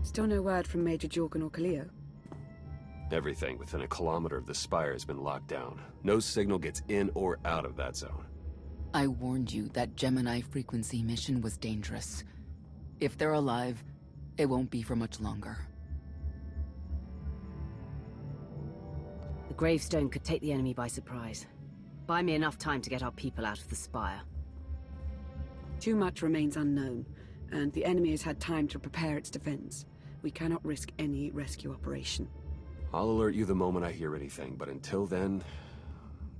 Still no word from Major Jorgen or Kaleo? Everything within a kilometer of the spire has been locked down. No signal gets in or out of that zone. I warned you that Gemini frequency mission was dangerous. If they're alive, it won't be for much longer. The gravestone could take the enemy by surprise. Buy me enough time to get our people out of the spire. Too much remains unknown, and the enemy has had time to prepare its defense. We cannot risk any rescue operation. I'll alert you the moment I hear anything, but until then,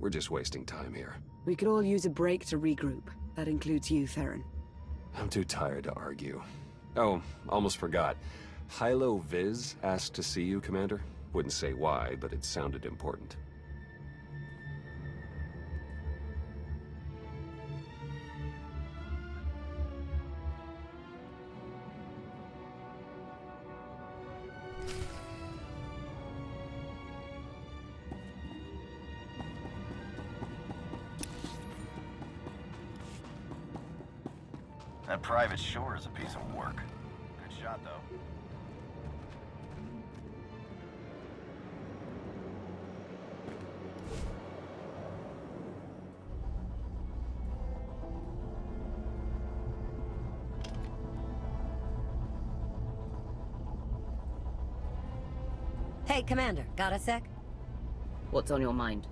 we're just wasting time here. We could all use a break to regroup. That includes you, Theron. I'm too tired to argue. Oh, almost forgot. Hylo Viz asked to see you, Commander. Wouldn't say why, but it sounded important. That private shore is a piece of work. Good shot, though. Hey, Commander, got a sec? What's on your mind?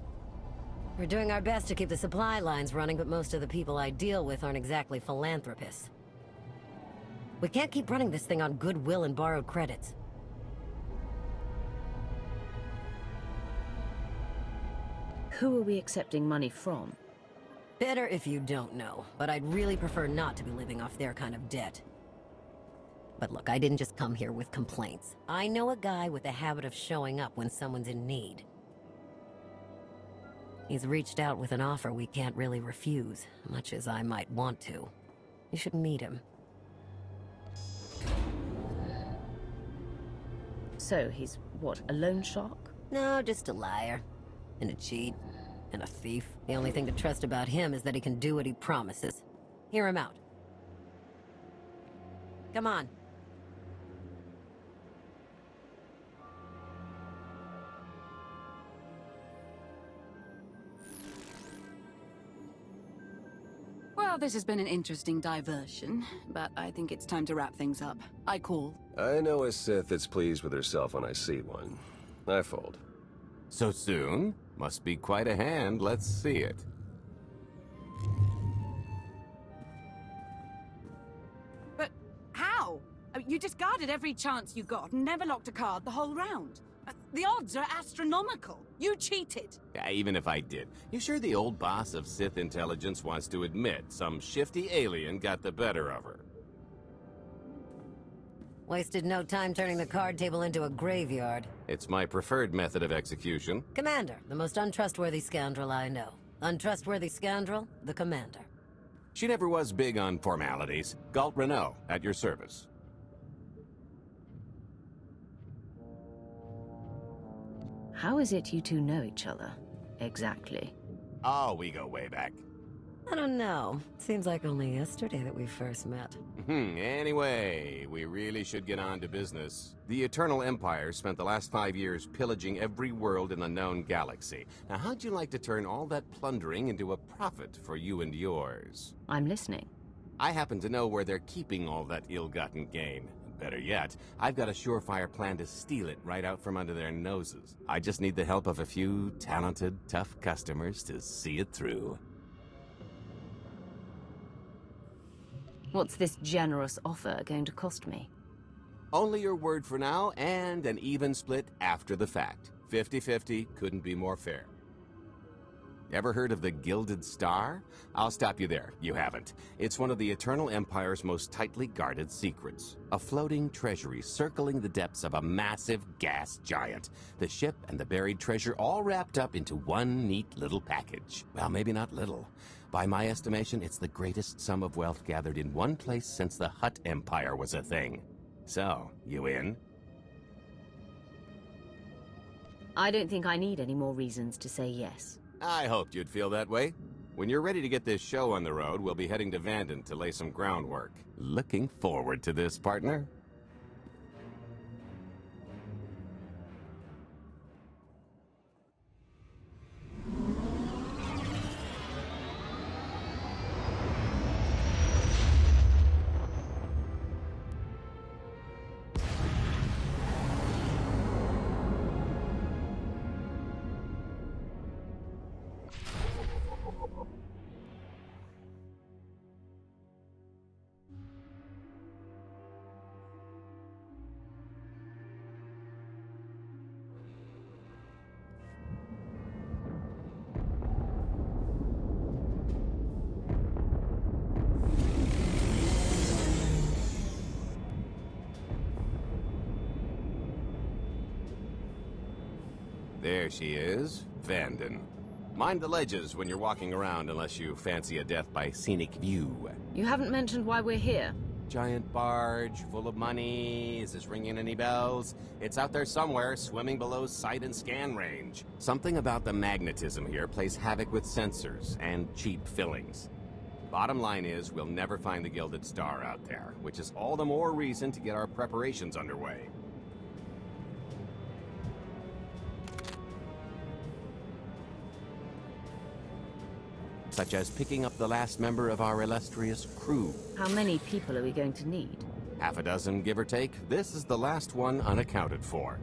We're doing our best to keep the supply lines running, but most of the people I deal with aren't exactly philanthropists. We can't keep running this thing on goodwill and borrowed credits. Who are we accepting money from? Better if you don't know, but I'd really prefer not to be living off their kind of debt. But look, I didn't just come here with complaints. I know a guy with a habit of showing up when someone's in need. He's reached out with an offer we can't really refuse, much as I might want to. You should meet him. So, he's what, a loan shark? No, just a liar. And a cheat. And a thief. The only thing to trust about him is that he can do what he promises. Hear him out. Come on. Well, this has been an interesting diversion, but I think it's time to wrap things up. I call. I know a Sith that's pleased with herself when I see one. I fold. So soon? Must be quite a hand. Let's see it. But how? You discarded every chance you got and never locked a card the whole round. The odds are astronomical. You cheated. Yeah, even if I did. You sure the old boss of Sith intelligence wants to admit some shifty alien got the better of her? Wasted no time turning the card table into a graveyard. It's my preferred method of execution. Commander, the most untrustworthy scoundrel I know. Untrustworthy scoundrel, the Commander. She never was big on formalities. Galt Renault, at your service. How is it you two know each other, exactly? Oh, we go way back. I don't know. Seems like only yesterday that we first met. Anyway, we really should get on to business. The Eternal Empire spent the last 5 years pillaging every world in the known galaxy. Now, how'd you like to turn all that plundering into a profit for you and yours? I'm listening. I happen to know where they're keeping all that ill-gotten gain. Better yet, I've got a surefire plan to steal it right out from under their noses. I just need the help of a few talented, tough customers to see it through. What's this generous offer going to cost me? Only your word for now, and an even split after the fact. 50-50 couldn't be more fair. Ever heard of the Gilded Star? I'll stop you there. You haven't. It's one of the Eternal Empire's most tightly guarded secrets. A floating treasury circling the depths of a massive gas giant. The ship and the buried treasure all wrapped up into one neat little package. Well, maybe not little. By my estimation, it's the greatest sum of wealth gathered in one place since the Hutt Empire was a thing. So, you in? I don't think I need any more reasons to say yes. I hoped you'd feel that way. When you're ready to get this show on the road, we'll be heading to Vanden to lay some groundwork. Looking forward to this, partner. There she is, Vanden. Mind the ledges when you're walking around unless you fancy a death by scenic view. You haven't mentioned why we're here. Giant barge, full of money. Is this ringing any bells? It's out there somewhere, swimming below sight and scan range. Something about the magnetism here plays havoc with sensors and cheap fillings. Bottom line is, we'll never find the Gilded Star out there, which is all the more reason to get our preparations underway. Such as picking up the last member of our illustrious crew. How many people are we going to need? Half a dozen, give or take. This is the last one unaccounted for.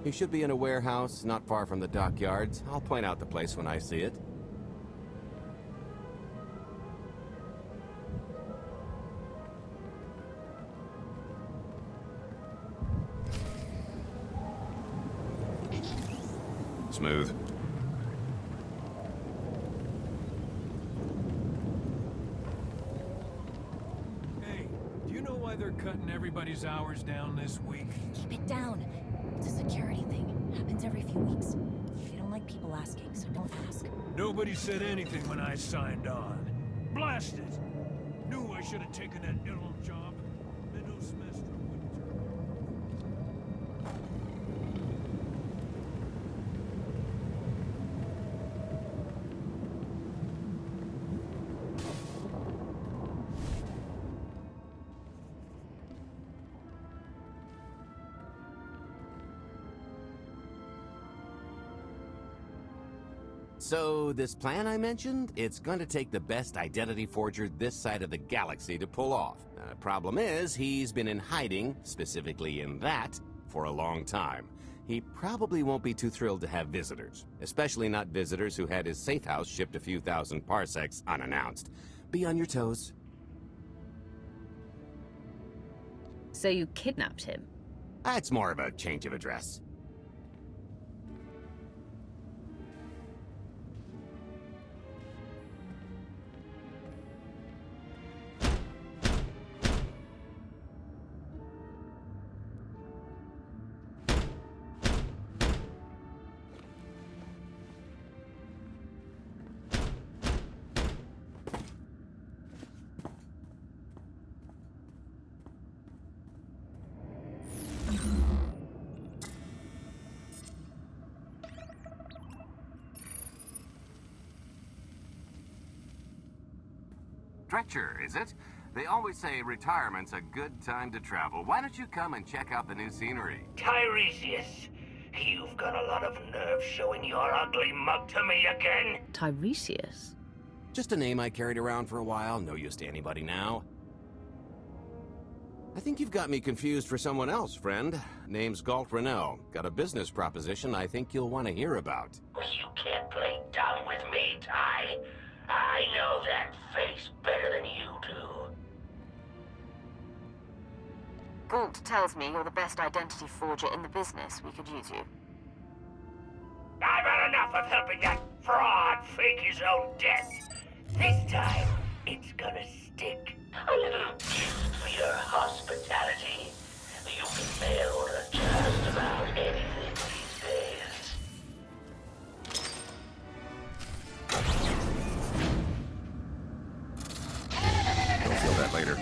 You should be in a warehouse not far from the dockyards. I'll point out the place when I see it. Smooth. Hey, do you know why they're cutting everybody's hours down this week? Keep it down. It's a security thing. Happens every few weeks. They don't like people asking, so don't ask. Nobody said anything when I signed on. Blast it! Knew I should have taken that ill job. Middle semester So, this plan I mentioned, it's going to take the best identity forger this side of the galaxy to pull off. Problem is, he's been in hiding, specifically in that, for a long time. He probably won't be too thrilled to have visitors, especially not visitors who had his safe house shipped a few thousand parsecs unannounced. Be on your toes. So you kidnapped him? It's more of a change of address. Stretcher, is it? They always say retirement's a good time to travel. Why don't you come and check out the new scenery? Tiresias, you've got a lot of nerve showing your ugly mug to me again. Tiresias? Just a name I carried around for a while, no use to anybody now. I think you've got me confused for someone else, friend. Name's Galt Renell. Got a business proposition I think you'll want to hear about. You can't play dumb with me, Ty. I know that face better than you do. Galt tells me you're the best identity forger in the business. We could use you. I've had enough of helping that fraud fake his own death. This time, it's gonna stick. A little gift for your hospitality. You can mail order just about anything these days. You'll feel that later.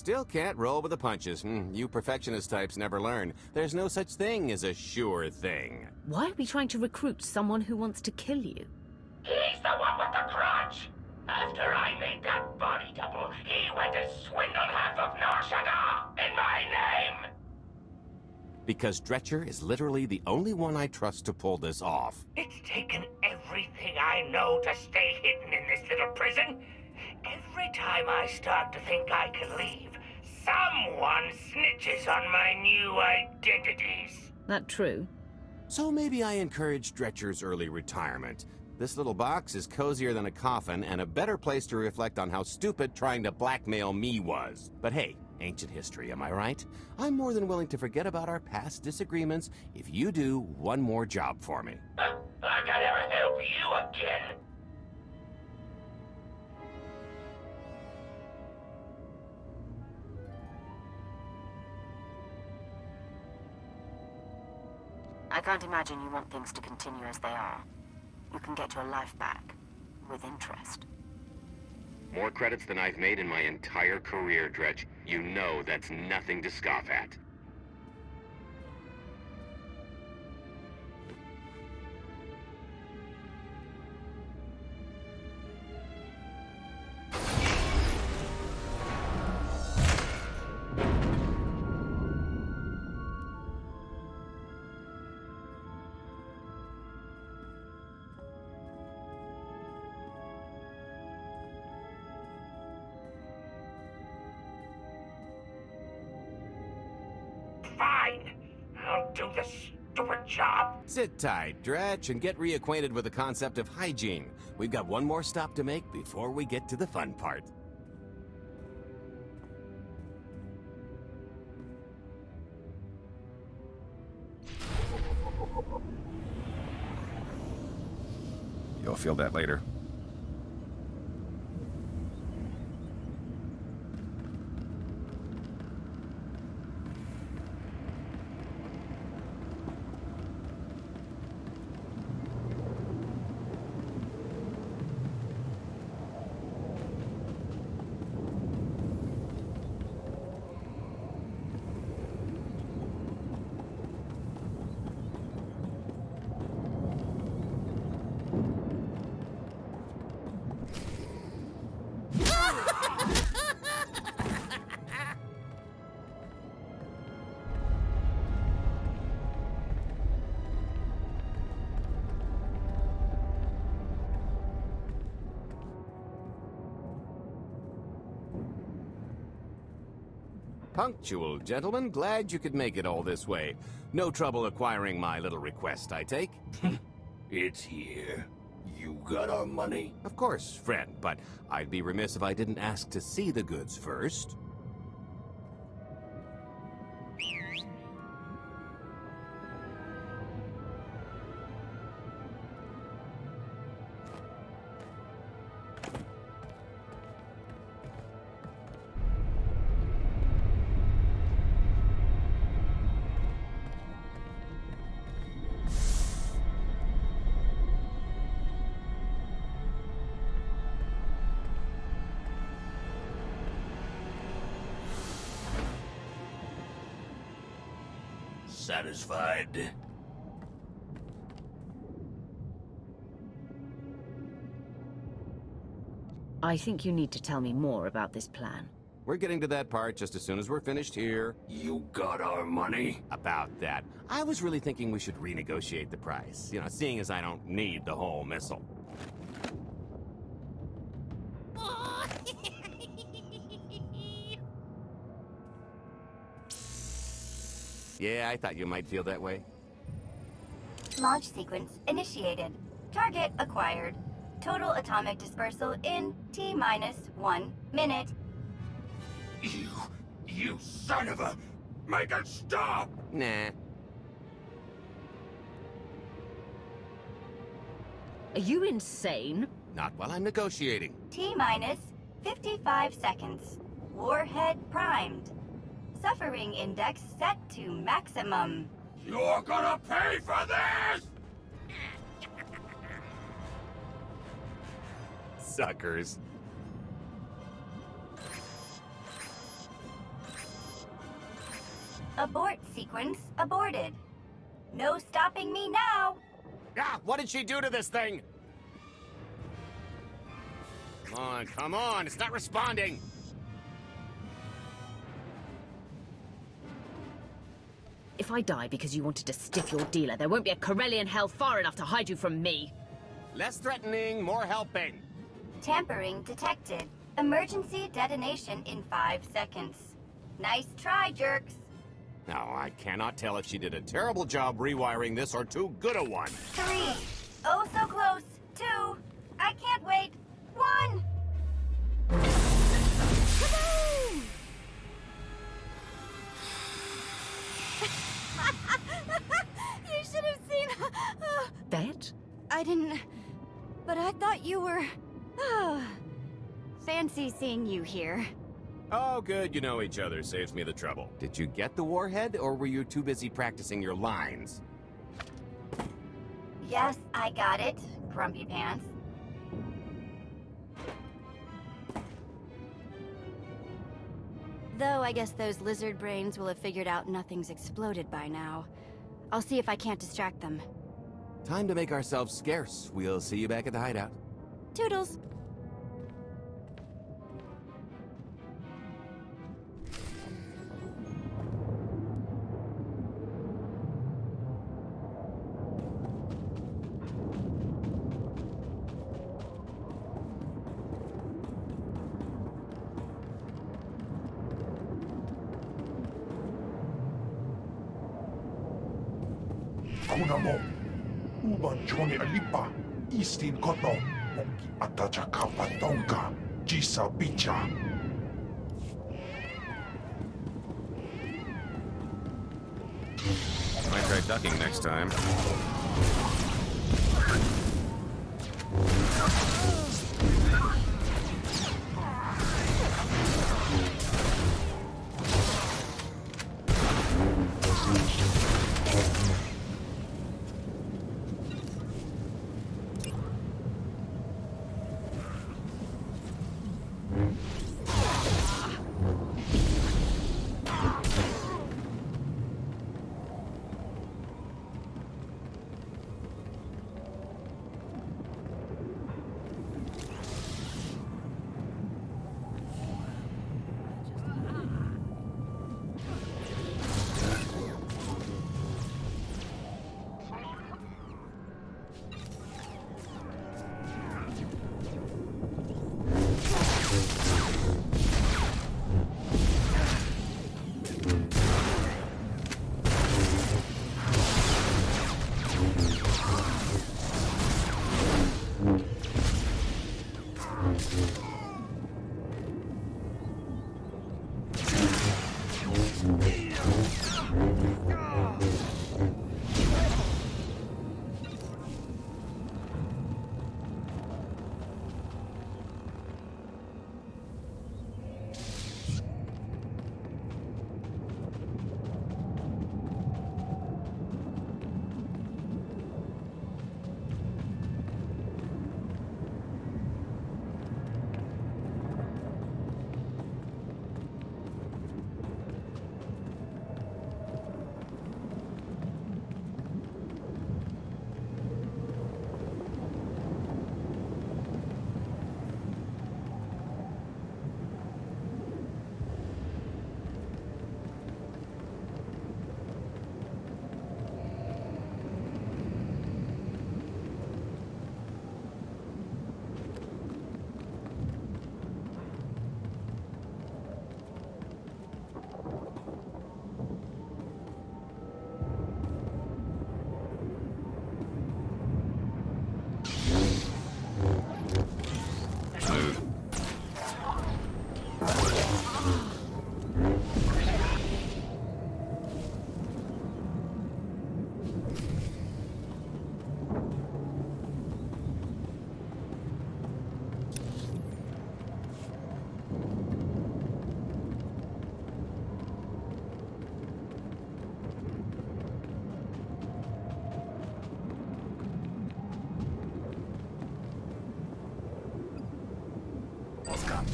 Still can't roll with the punches. You perfectionist types never learn. There's no such thing as a sure thing. Why are we trying to recruit someone who wants to kill you? He's the one with the grudge. After I made that body double, he went to swindle half of Norshana in my name. Because Dretcher is literally the only one I trust to pull this off. It's taken everything I know to stay hidden in this little prison. Every time I start to think I can leave, someone snitches on my new identities. That true? So maybe I encourage Dretcher's early retirement. This little box is cozier than a coffin and a better place to reflect on how stupid trying to blackmail me was. But hey, ancient history, am I right? I'm more than willing to forget about our past disagreements if you do one more job for me. I gotta help you again. I can't imagine you want things to continue as they are. You can get your life back, with interest. More credits than I've made in my entire career, Dretch. You know that's nothing to scoff at. Fine. I'll do the stupid job. Sit tight, Dretch, and get reacquainted with the concept of hygiene. We've got one more stop to make before we get to the fun part. You'll feel that later. Punctual, gentlemen. Glad you could make it all this way. No trouble acquiring my little request, I take? It's here. You got our money? Of course, friend, but I'd be remiss if I didn't ask to see the goods first. Satisfied? I think you need to tell me more about this plan. We're getting to that part just as soon as we're finished here. You got our money? About that. I was really thinking we should renegotiate the price. You know, seeing as I don't need the whole missile. Yeah, I thought you might feel that way. Launch sequence initiated. Target acquired. Total atomic dispersal in T-1 minute. You son of a... Make it stop! Nah. Are you insane? Not while I'm negotiating. T-minus 55 seconds. Warhead primed. Suffering index set to maximum. You're gonna pay for this! Suckers. Abort sequence aborted. No stopping me now. Ah, what did she do to this thing? Come on, it's not responding. If I die because you wanted to stiff your dealer, there won't be a Corellian hell far enough to hide you from me. Less threatening, more helping. Tampering detected. Emergency detonation in 5 seconds. Nice try, jerks. Now, I cannot tell if she did a terrible job rewiring this or too good a one. 3. Oh, so close. 2. I can't wait. 1. Kaboom! You should have seen... Bet? I didn't... But I thought you were... Fancy seeing you here. Oh, good, you know each other. Saves me the trouble. Did you get the warhead, or were you too busy practicing your lines? Yes, I got it, Grumpy Pants. Though I guess those lizard brains will have figured out nothing's exploded by now. I'll see if I can't distract them. Time to make ourselves scarce. We'll see you back at the hideout. Toodles! Kunamo, uban Johnny Alipa, Eastin Koto, Monkey Atacha Kapatonka, Jisa Bicha. Might try ducking next time.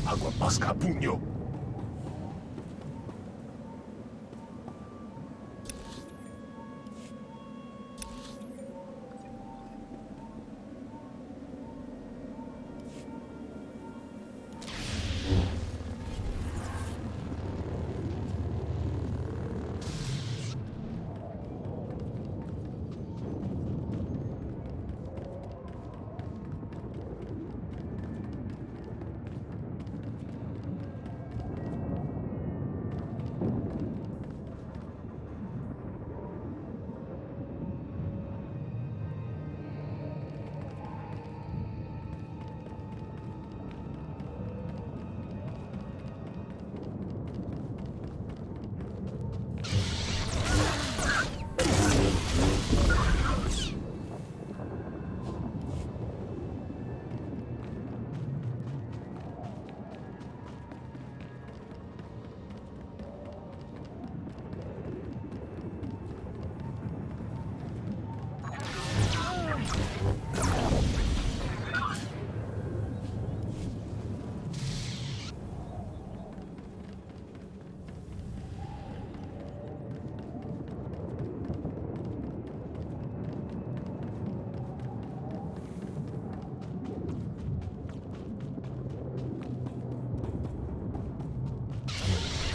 Agua Pasca Puño.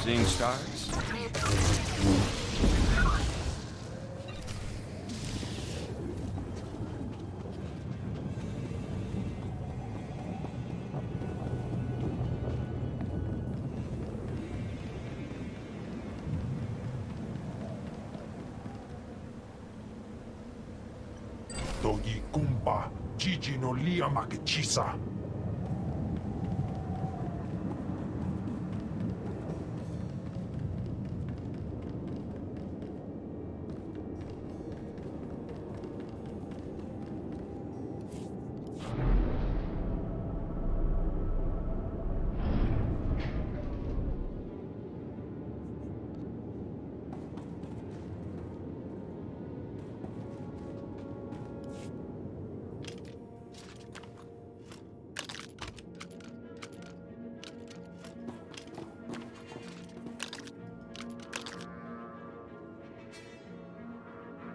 Seeing stars? Togi kumpa, Gigi no liamake chisa.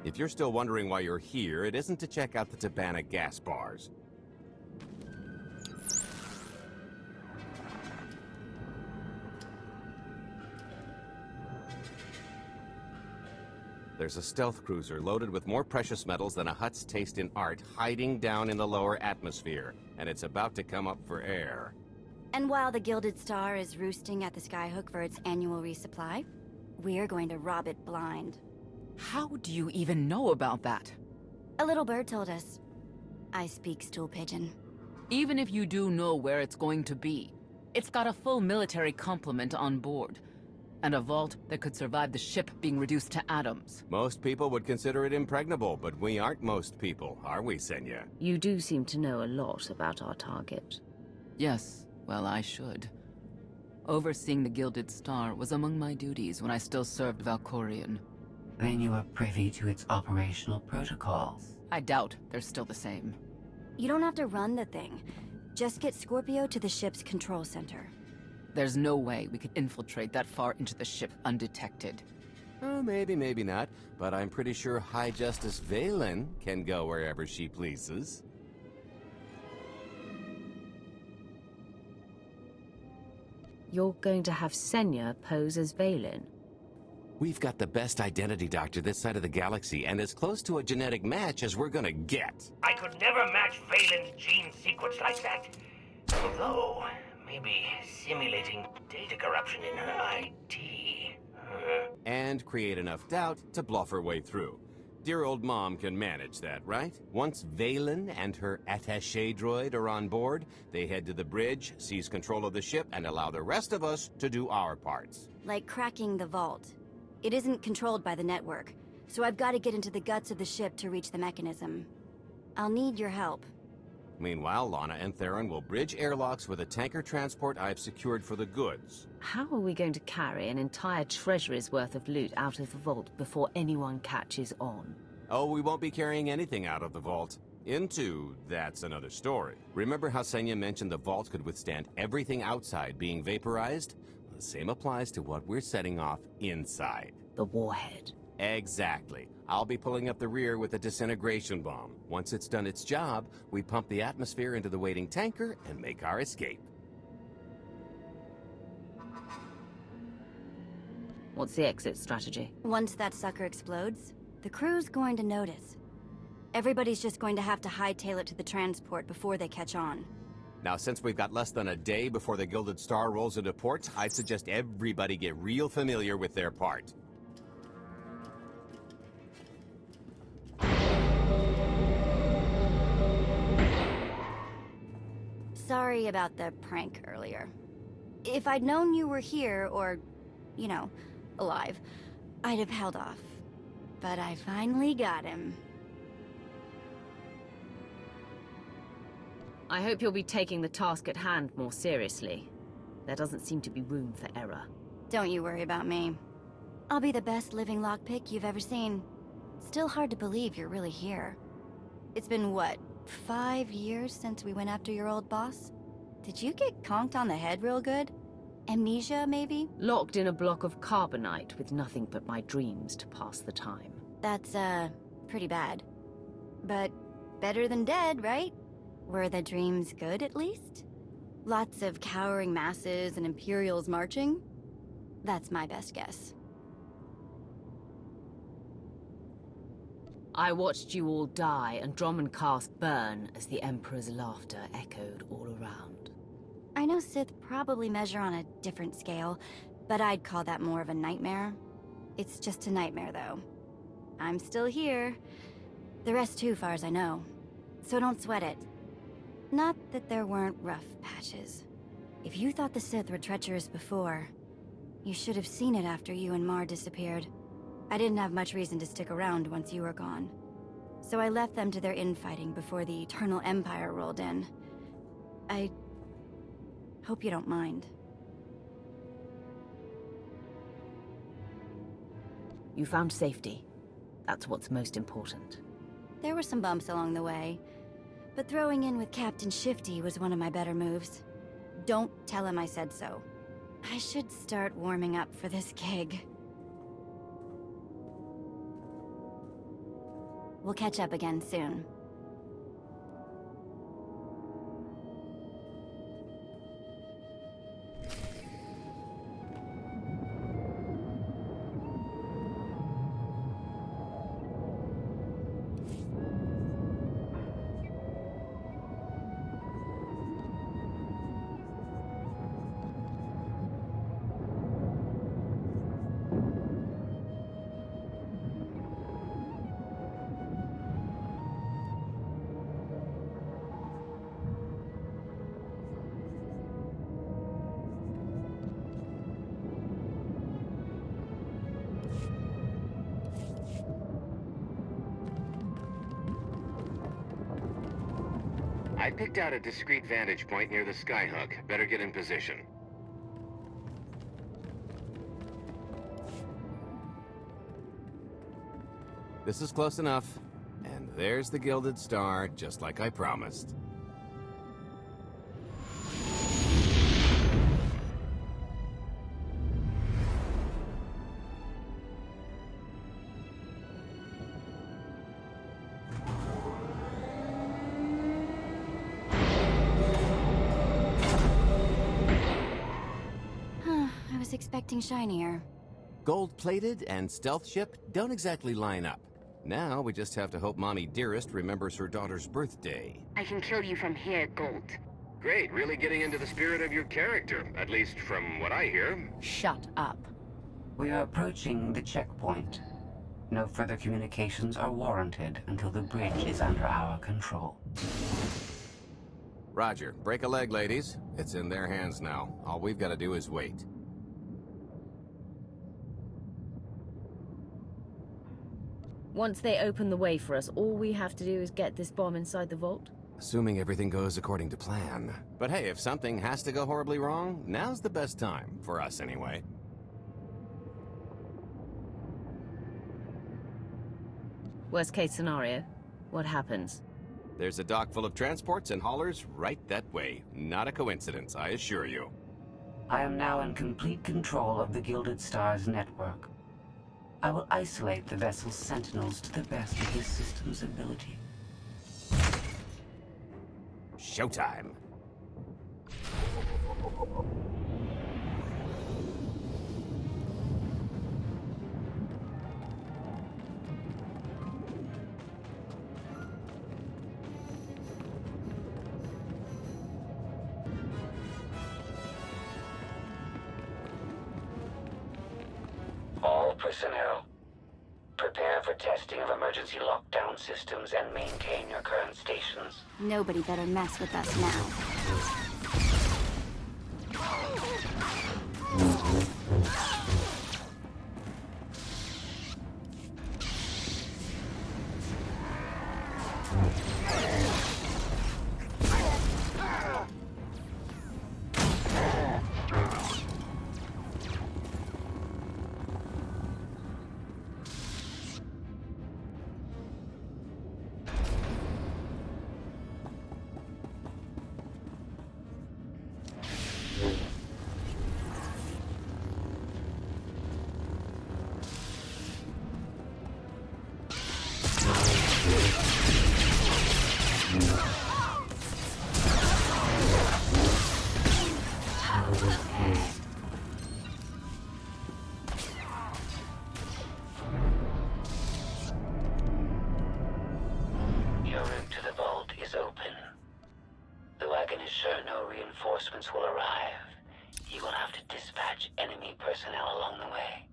If you're still wondering why you're here, it isn't to check out the Tabana gas bars. There's a stealth cruiser loaded with more precious metals than a hut's taste in art hiding down in the lower atmosphere, and it's about to come up for air. And while the Gilded Star is roosting at the Skyhook for its annual resupply, we're going to rob it blind. How do you even know about that? A little bird told us. I speak stool pigeon. Even if you do know where it's going to be, it's got a full military complement on board. And a vault that could survive the ship being reduced to atoms. Most people would consider it impregnable, but we aren't most people, are we, Senya? You do seem to know a lot about our target. Yes, well, I should. Overseeing the Gilded Star was among my duties when I still served Valkorion. Then you are privy to its operational protocols. I doubt they're still the same. You don't have to run the thing. Just get Scorpio to the ship's control center. There's no way we could infiltrate that far into the ship undetected. Oh, maybe, maybe not. But I'm pretty sure High Justice Valen can go wherever she pleases. You're going to have Senya pose as Valen? We've got the best identity doctor this side of the galaxy, and as close to a genetic match as we're gonna get. I could never match Valen's gene sequence like that. Although, maybe simulating data corruption in her ID. And create enough doubt to bluff her way through. Dear old mom can manage that, right? Once Valen and her attaché droid are on board, they head to the bridge, seize control of the ship, and allow the rest of us to do our parts. Like cracking the vault. It isn't controlled by the network, so I've got to get into the guts of the ship to reach the mechanism. I'll need your help. Meanwhile, Lana and Theron will bridge airlocks with a tanker transport I've secured for the goods. How are we going to carry an entire treasury's worth of loot out of the vault before anyone catches on? Oh, we won't be carrying anything out of the vault. Into, that's another story. Remember how Senya mentioned the vault could withstand everything outside being vaporized? The same applies to what we're setting off inside. The warhead. Exactly. I'll be pulling up the rear with a disintegration bomb. Once it's done its job, we pump the atmosphere into the waiting tanker and make our escape. What's the exit strategy? Once that sucker explodes, the crew's going to notice. Everybody's just going to have to hightail it to the transport before they catch on. Now, since we've got less than a day before the Gilded Star rolls into port, I'd suggest everybody get real familiar with their part. Sorry about the prank earlier. If I'd known you were here, or, you know, alive, I'd have held off. But I finally got him. I hope you'll be taking the task at hand more seriously. There doesn't seem to be room for error. Don't you worry about me. I'll be the best living lockpick you've ever seen. Still hard to believe you're really here. It's been, what, 5 years since we went after your old boss? Did you get conked on the head real good? Amnesia, maybe? Locked in a block of carbonite with nothing but my dreams to pass the time. That's, pretty bad. But better than dead, right? Were the dreams good, at least? Lots of cowering masses and Imperials marching? That's my best guess. I watched you all die and Drummond Cast burn as the Emperor's laughter echoed all around. I know Sith probably measure on a different scale, but I'd call that more of a nightmare. It's just a nightmare, though. I'm still here. The rest too, far as I know. So don't sweat it. Not that there weren't rough patches. If you thought the Sith were treacherous before, you should have seen it after you and Mar disappeared. I didn't have much reason to stick around once you were gone. So I left them to their infighting before the Eternal Empire rolled in. I hope you don't mind. You found safety. That's what's most important. There were some bumps along the way, but throwing in with Captain Shifty was one of my better moves. Don't tell him I said so. I should start warming up for this gig. We'll catch up again soon. I picked out a discreet vantage point near the skyhook. Better get in position. This is close enough. And there's the Gilded Star, just like I promised. Expecting shinier. Gold-plated and stealth ship don't exactly line up. Now we just have to hope Mommy Dearest remembers her daughter's birthday. I can kill you from here, Gold. Great, really getting into the spirit of your character, at least from what I hear. Shut up. We are approaching the checkpoint. No further communications are warranted until the bridge is under our control. Roger. Break a leg, ladies. It's in their hands now. All we've got to do is wait. Once they open the way for us, all we have to do is get this bomb inside the vault? Assuming everything goes according to plan. But hey, if something has to go horribly wrong, now's the best time. For us, anyway. Worst case scenario, what happens? There's a dock full of transports and haulers right that way. Not a coincidence, I assure you. I am now in complete control of the Gilded Star's network. I will isolate the vessel's sentinels to the best of this system's ability. Showtime. All personnel, prepare for testing of emergency lockdown systems and maintain your current stations. Nobody better mess with us now. much enemy personnel along the way.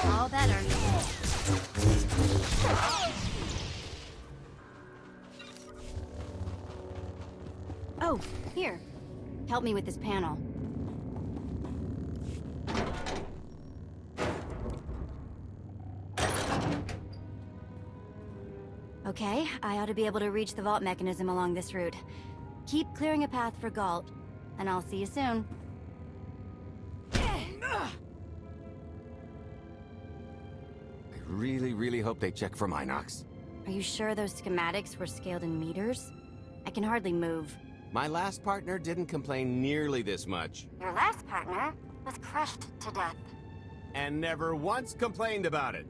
All better. Oh, here. Help me with this panel. Okay, I ought to be able to reach the vault mechanism along this route. Keep clearing a path for Galt, and I'll see you soon. I really hope they check for Minox. Are you sure those schematics were scaled in meters? I can hardly move. My last partner didn't complain nearly this much. Your last partner was crushed to death. And never once complained about it.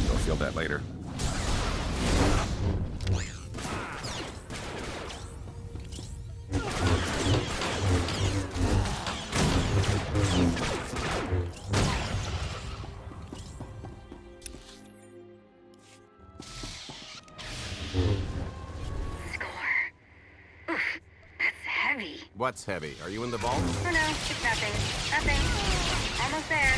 You'll feel that later. Heavy. What's heavy? Are you in the vault? Oh no, it's nothing. Nothing. Almost there.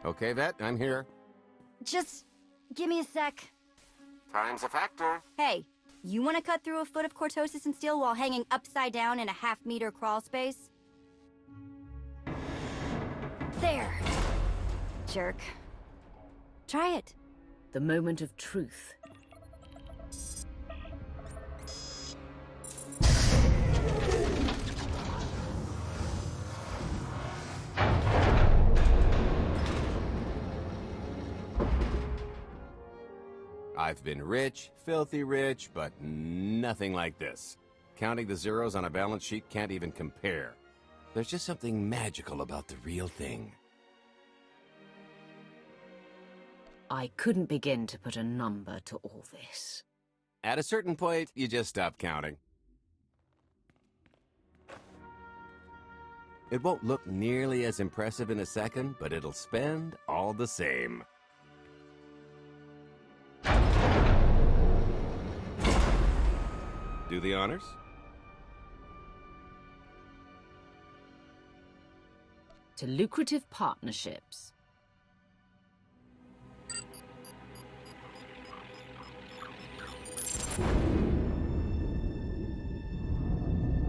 Okay, Vet, I'm here. Just give me a sec. Time's a factor. Hey, you want to cut through a foot of cortosis and steel while hanging upside down in a half-meter crawl space? There. Jerk. Try it. The moment of truth. I've been rich, filthy rich, but nothing like this. Counting the zeros on a balance sheet can't even compare. There's just something magical about the real thing. I couldn't begin to put a number to all this. At a certain point, you just stop counting. It won't look nearly as impressive in a second, but it'll spend all the same. Do the honors? To lucrative partnerships.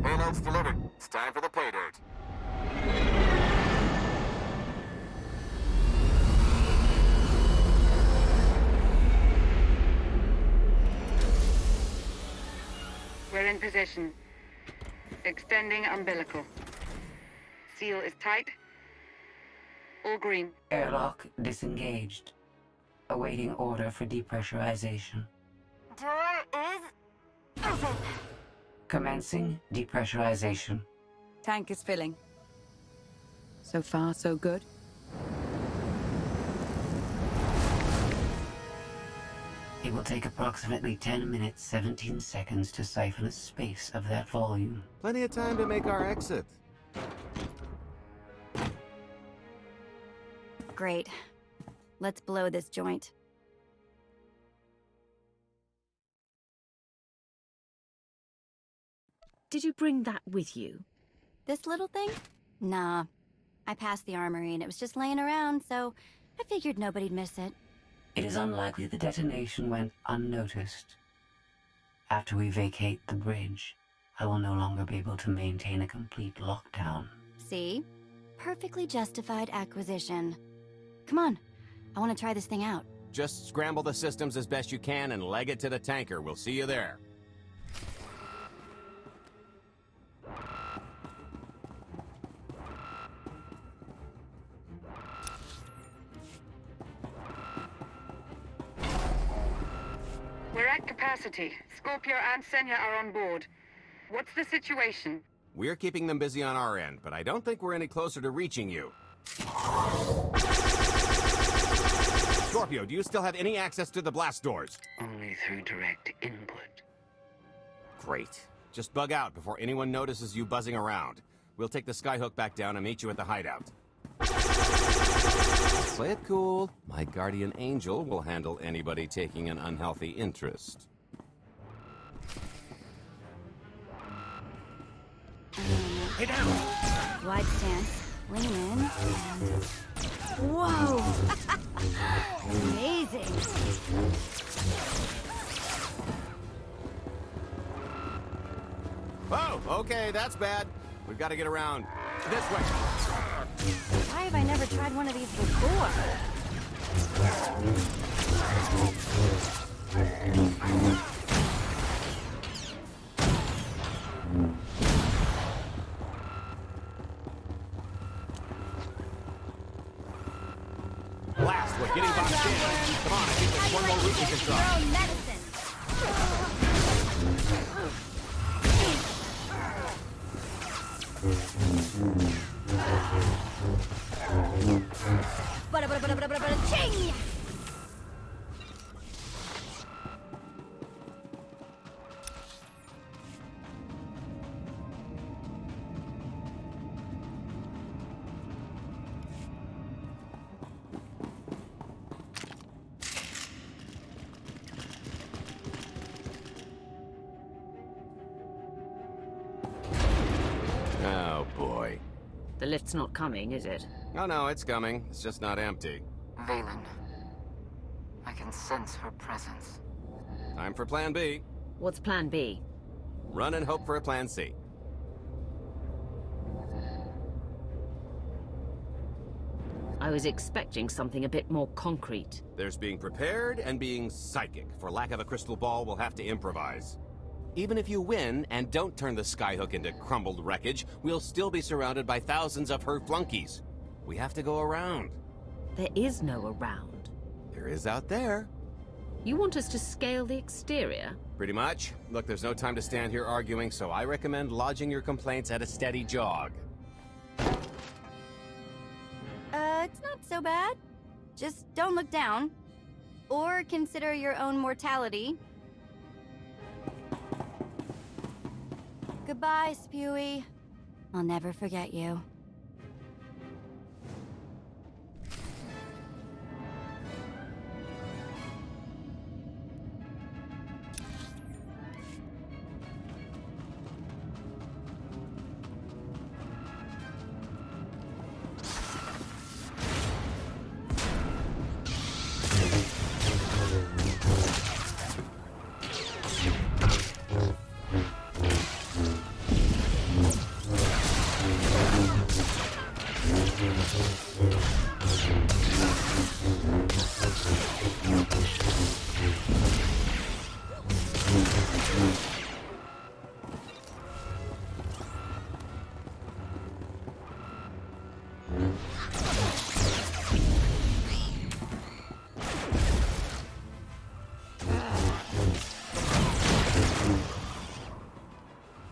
Payload's delivered. It's time for the pay dirt. We're in position. Extending umbilical. Seal is tight. All green. Airlock disengaged. Awaiting order for depressurization. Door is open. Commencing depressurization. Tank is filling. So far, so good. It will take approximately 10 minutes, 17 seconds to siphon a space of that volume. Plenty of time to make our exit. Great. Let's blow this joint. Did you bring that with you? This little thing? Nah. I passed the armory and it was just laying around, so I figured nobody'd miss it. It is unlikely the detonation went unnoticed. After we vacate the bridge, I will no longer be able to maintain a complete lockdown. See? Perfectly justified acquisition. Come on. I want to try this thing out. Just scramble the systems as best you can and leg it to the tanker. We'll see you there. We're at capacity. Scorpio and Senya are on board. What's the situation? We're keeping them busy on our end, but I don't think we're any closer to reaching you. Scorpio, do you still have any access to the blast doors? Only through direct input. Great. Just bug out before anyone notices you buzzing around. We'll take the skyhook back down and meet you at the hideout. Play it cool. My guardian angel will handle anybody taking an unhealthy interest. Hey, down! Wide stance, lean in, and... Whoa! Amazing! Oh, okay, that's bad. We've got to get around. This way. Why have I never tried one of these before? Blast, we're getting boxed in. Come on, I think there's one more route we can try. Your own medicine. Ching! Oh, boy. The lift's not coming, is it? Oh, no, it's coming. It's just not empty. Valen. I can sense her presence. Time for Plan B. What's Plan B? Run and hope for a Plan C. I was expecting something a bit more concrete. There's being prepared and being psychic. For lack of a crystal ball, we'll have to improvise. Even if you win and don't turn the skyhook into crumbled wreckage, we'll still be surrounded by thousands of her flunkies. We have to go around. There is no around. There is out there. You want us to scale the exterior? Pretty much. Look, there's no time to stand here arguing, so I recommend lodging your complaints at a steady jog. It's not so bad. Just don't look down. Or consider your own mortality. Goodbye, Spewy. I'll never forget you.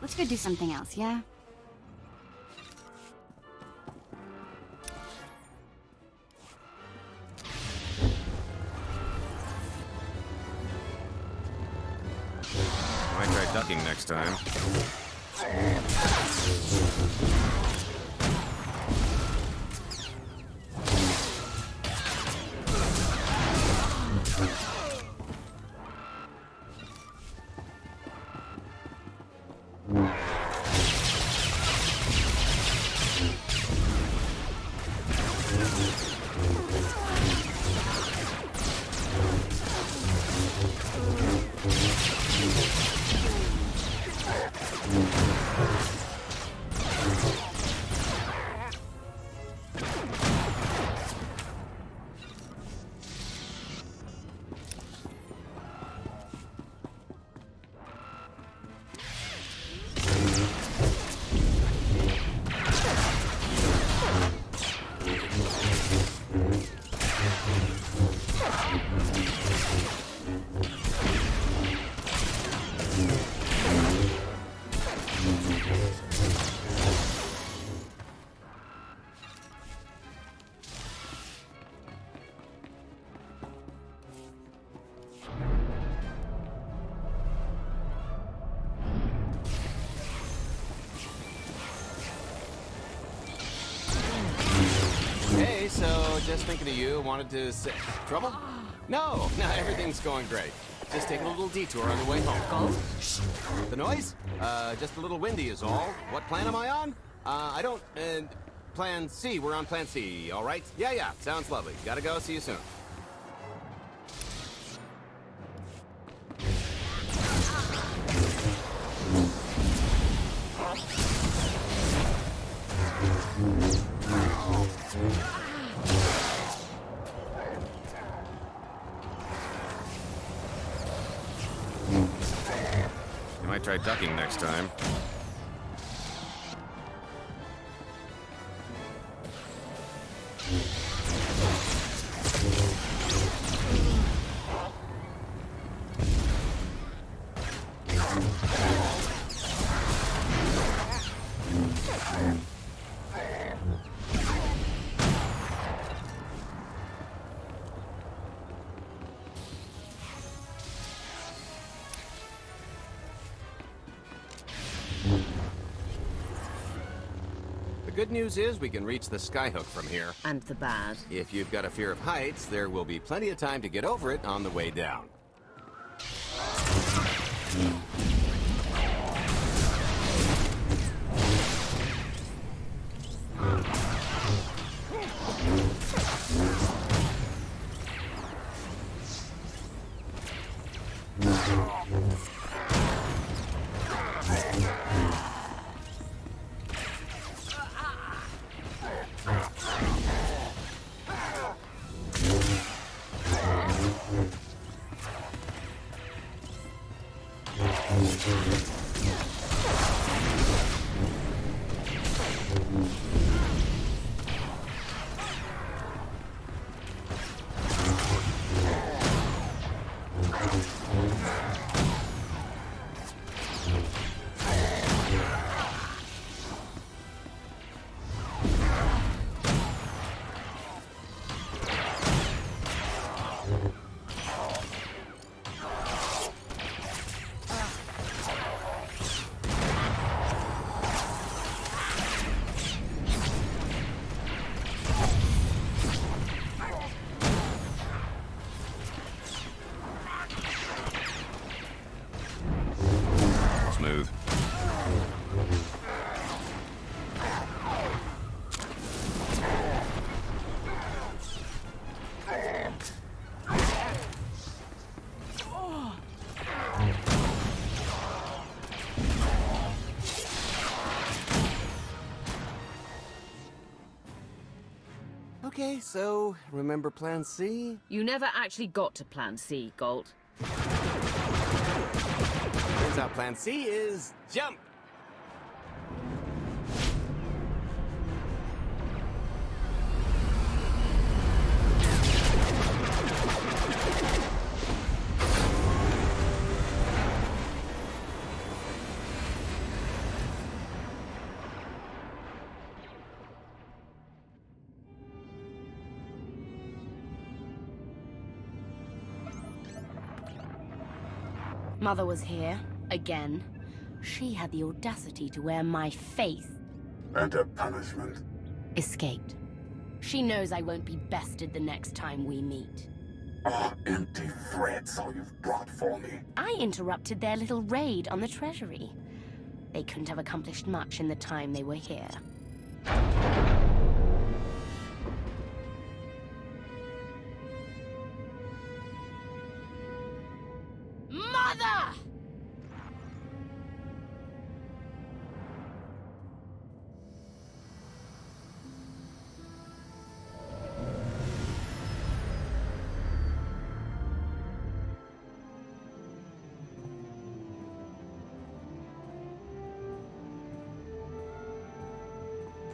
Let's go do something else, yeah? ducking next time. Hey, so just thinking of you, wanted to say... Trouble? No, everything's going great. Just taking a little detour on the way home. Shh. The noise? Just a little windy is all. What plan am I on? I don't... Plan C. We're on Plan C, all right? Yeah, sounds lovely. Gotta go. See you soon. You might try ducking next time. The good news is we can reach the skyhook from here. And the bad? If you've got a fear of heights, there will be plenty of time to get over it on the way down. Smooth. Okay, so remember Plan C? You never actually got to Plan C, Galt. Turns out Plan C is jump! Mother was here. Again. She had the audacity to wear my face. And her punishment? Escaped. She knows I won't be bested the next time we meet. Ah, empty threats all you've brought for me. I interrupted their little raid on the treasury. They couldn't have accomplished much in the time they were here. Mother!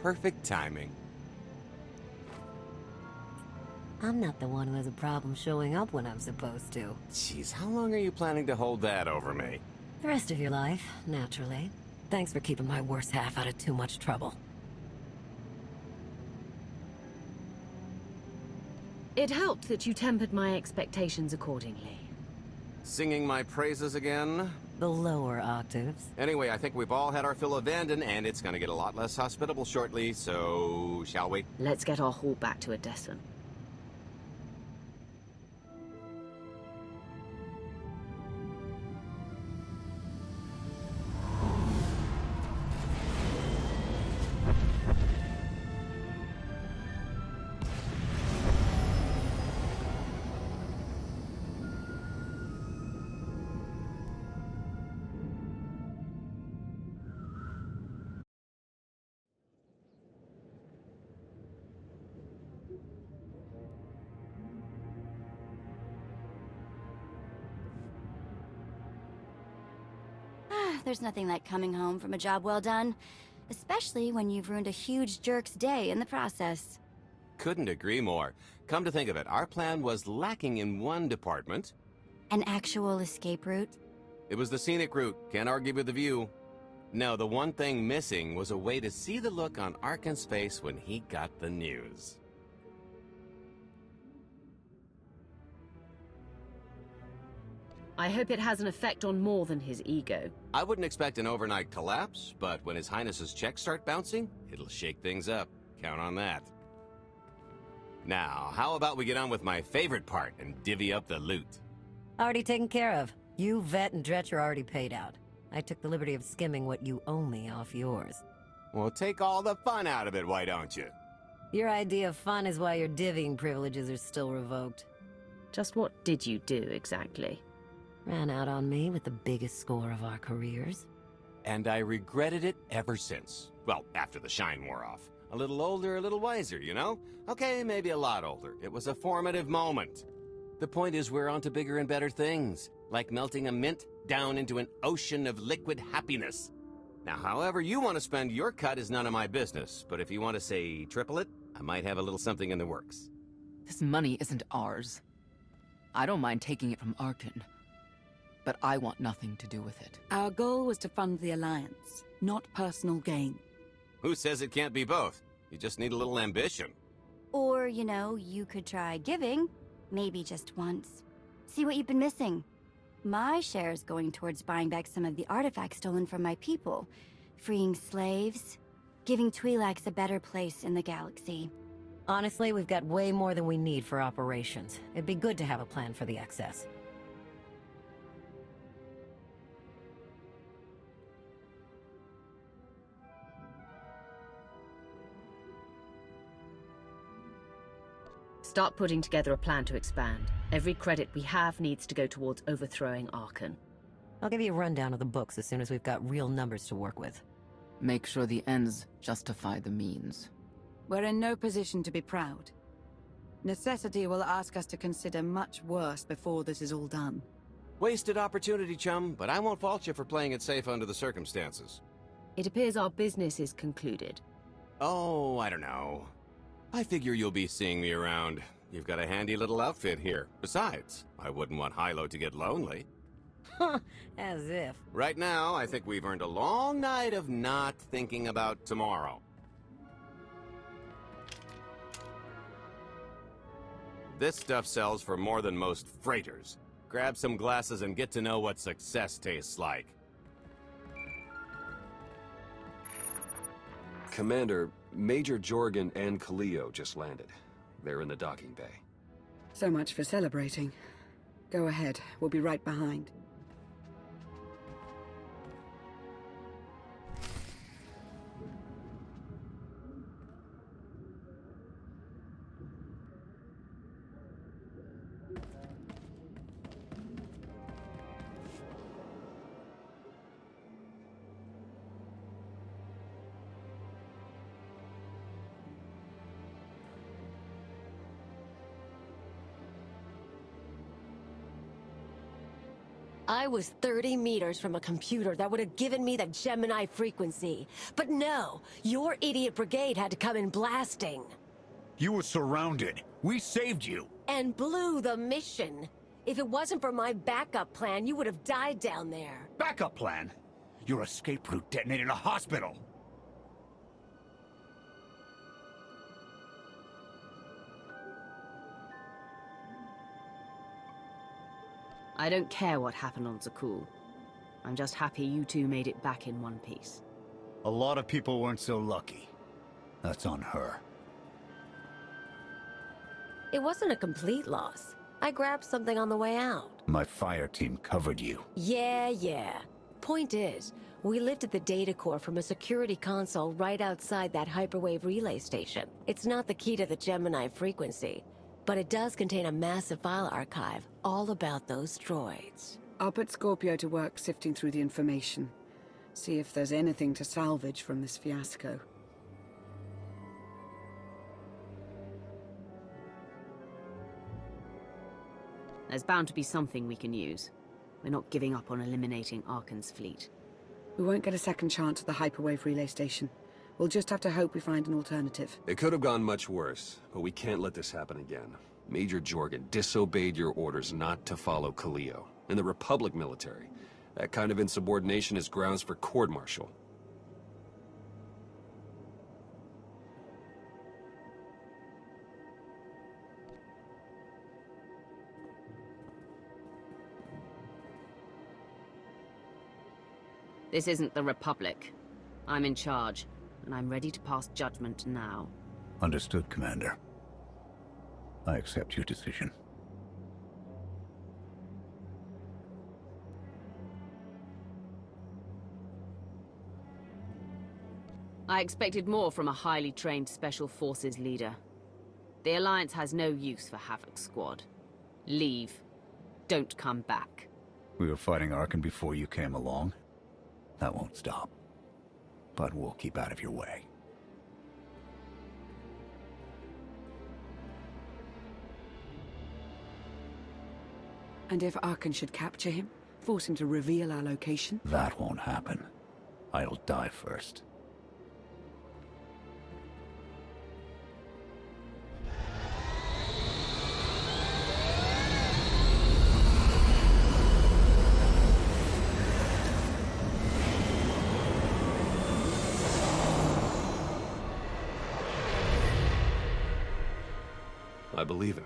Perfect timing. I'm not the one who has a problem showing up when I'm supposed to. Jeez, how long are you planning to hold that over me? The rest of your life, naturally. Thanks for keeping my worse half out of too much trouble. It helped that you tempered my expectations accordingly. Singing my praises again? The lower octaves. Anyway, I think we've all had our fill of Vanden, and it's gonna get a lot less hospitable shortly, so... shall we? Let's get our haul back to Odessa. There's nothing like coming home from a job well done, especially when you've ruined a huge jerk's day in the process. Couldn't agree more. Come to think of it, our plan was lacking in one department. An actual escape route? It was the scenic route, can't argue with the view. No, the one thing missing was a way to see the look on Arkan's face when he got the news. I hope it has an effect on more than his ego. I wouldn't expect an overnight collapse, but when His Highness's checks start bouncing, it'll shake things up. Count on that. Now, how about we get on with my favorite part and divvy up the loot? Already taken care of. You, Vet, and Dretch are already paid out. I took the liberty of skimming what you owe me off yours. Well, take all the fun out of it, why don't you? Your idea of fun is why your divvying privileges are still revoked. Just what did you do, exactly? Ran out on me with the biggest score of our careers. And I regretted it ever since. Well, after the shine wore off. A little older, a little wiser, you know? Okay, maybe a lot older. It was a formative moment. The point is we're on to bigger and better things, like melting a mint down into an ocean of liquid happiness. Now, however you want to spend your cut is none of my business, but if you want to say triple it, I might have a little something in the works. This money isn't ours. I don't mind taking it from Arkan, but I want nothing to do with it. Our goal was to fund the Alliance, not personal gain. Who says it can't be both? You just need a little ambition. Or, you know, you could try giving. Maybe just once. See what you've been missing. My share is going towards buying back some of the artifacts stolen from my people. Freeing slaves. Giving Twi'leks a better place in the galaxy. Honestly, we've got way more than we need for operations. It'd be good to have a plan for the excess. Start putting together a plan to expand. Every credit we have needs to go towards overthrowing Arkan. I'll give you a rundown of the books as soon as we've got real numbers to work with. Make sure the ends justify the means. We're in no position to be proud. Necessity will ask us to consider much worse before this is all done. Wasted opportunity, chum, but I won't fault you for playing it safe under the circumstances. It appears our business is concluded. Oh, I don't know. I figure you'll be seeing me around. You've got a handy little outfit here. Besides, I wouldn't want Hilo to get lonely. As if. Right now, I think we've earned a long night of not thinking about tomorrow. This stuff sells for more than most freighters. Grab some glasses and get to know what success tastes like. Commander, Major Jorgen and Kaleo just landed. They're in the docking bay. So much for celebrating. Go ahead, we'll be right behind. I was 30 meters from a computer that would have given me the Gemini frequency. But no, your idiot brigade had to come in blasting. You were surrounded. We saved you. And blew the mission. If it wasn't for my backup plan, you would have died down there. Backup plan? Your escape route detonated a hospital. I don't care what happened on Zakul. I'm just happy you two made it back in one piece. A lot of people weren't so lucky. That's on her. It wasn't a complete loss. I grabbed something on the way out. My fire team covered you. Yeah. Point is, we lifted the data core from a security console right outside that hyperwave relay station. It's not the key to the Gemini frequency, but it does contain a massive file archive all about those droids. I'll put Scorpio to work sifting through the information. See if there's anything to salvage from this fiasco. There's bound to be something we can use. We're not giving up on eliminating Arkan's fleet. We won't get a second chance at the hyperwave relay station. We'll just have to hope we find an alternative. It could have gone much worse, but we can't let this happen again. Major Jorgen disobeyed your orders not to follow Kaleo. In the Republic military, that kind of insubordination is grounds for court-martial. This isn't the Republic. I'm in charge, and I'm ready to pass judgment now. Understood, Commander. I accept your decision. I expected more from a highly trained Special Forces leader. The Alliance has no use for Havoc Squad. Leave. Don't come back. We were fighting Arkan before you came along. That won't stop. But we'll keep out of your way. And if Arkan should capture him? Force him to reveal our location? That won't happen. I'll die first. I believe him.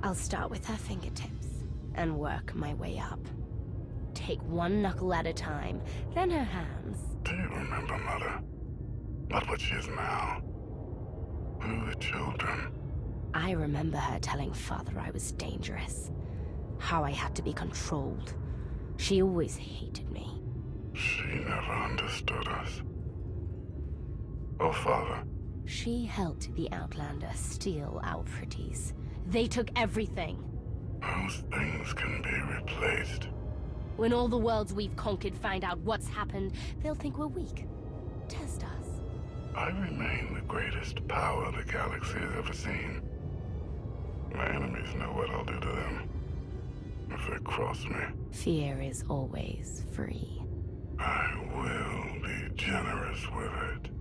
I'll start with her fingertips and work my way up. Take one knuckle at a time, then her hands. Do you remember, Mother? Not what she is now. Who are the children? I remember her telling Father I was dangerous. How I had to be controlled. She always hated me. She never understood us. Oh, Father. She helped the Outlander steal our pretties. They took everything. Those things can be replaced. When all the worlds we've conquered find out what's happened, they'll think we're weak. Test us. I remain the greatest power the galaxy has ever seen. My enemies know what I'll do to them if they cross me. Fear is always free. I will be generous with it.